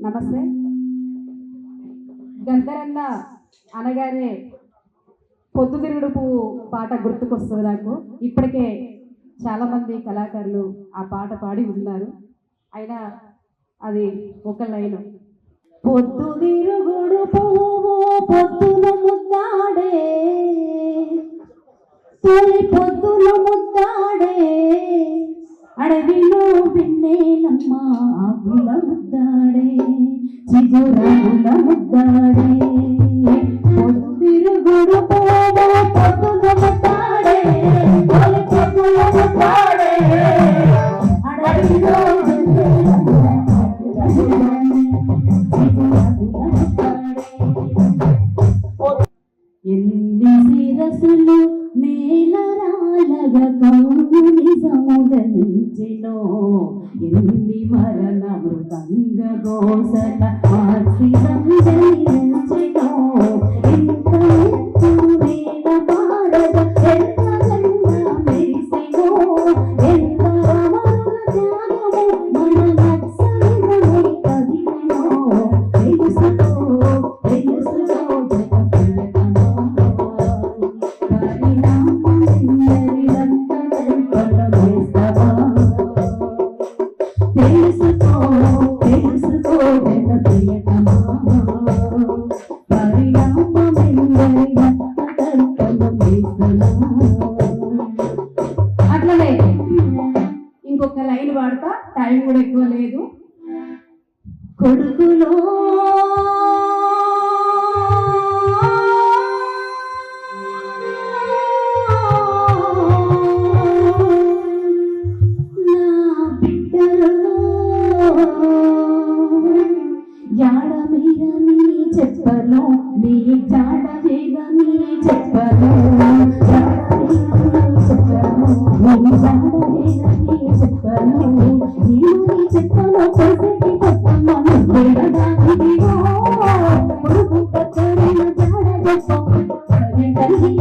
నమస్తే. గద్దరన్న అనగానే పొద్దుతిరుగుడు పువ్వు పాట గుర్తుకొస్తుంది నాకు. ఇప్పటికే చాలామంది కళాకారులు ఆ పాట పాడి ఉన్నారు. అయినా అది ఒక లైను. పొద్దుతిరుగుడు పువ్వు పొద్దున ముద్దాడే, తొలి పొద్దున ముద్దాడే, అడవిలో పిన్నేలమ్మ ఆకుల ముద్దాడే, చిగురాకుల ముద్దాడే. పొద్దుతిరుగుడు పువ్వు పొద్దున ముద్దాడే, తొలి పొద్దున ముద్దాడే, అడవిలో ఎన్ని శిరసులు నేలరాలగా కౌగుని సముదరించెనో, ఎన్ని మరణ మృదంగ ఘోషల మార్చి సంజయించెనో, ఎంత వేల పాడగ ఎంత గంగా మెరిసెనో, ఎంత అమరుల త్యాగము మన నక్సలుడై కదిలెనో. తెలుసుకో తెలుసుకో అట్లనే ఇంకొక లైన్ వాడతా, టైం కూడా ఎక్కువ లేదు. కొడుకులో యాడ మీరని చెప్పను, నీ జాడ వేగని చెప్పను, చెప్పను నీ జాడ వేగని చెప్పను, నీమని చెప్పను కొడుకుకి కొట్టమ్మను వేడదానిదిగో, కొడుకు పచ్చడిన జాడ చెప్పను కలిగి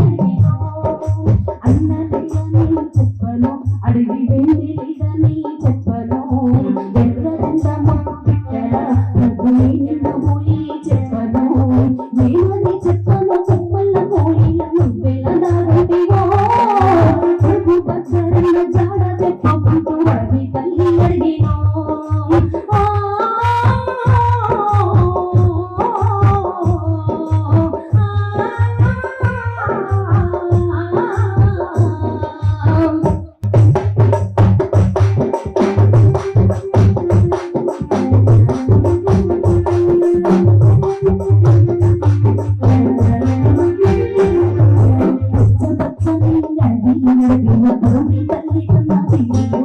అన్నలేదని చెప్పను, అడిగి వెళ్ళిదని చెప్పను, ఎక్కడందమ్మా పోయి చెప్పను, నేమని చెప్పను చెప్పల్ల పోయిన నువ్వెలదాడివో, కొడుకు పచ్చడిన జాడ చెప్పకుంటూ అది తల్లి అడిగినో. తల్లి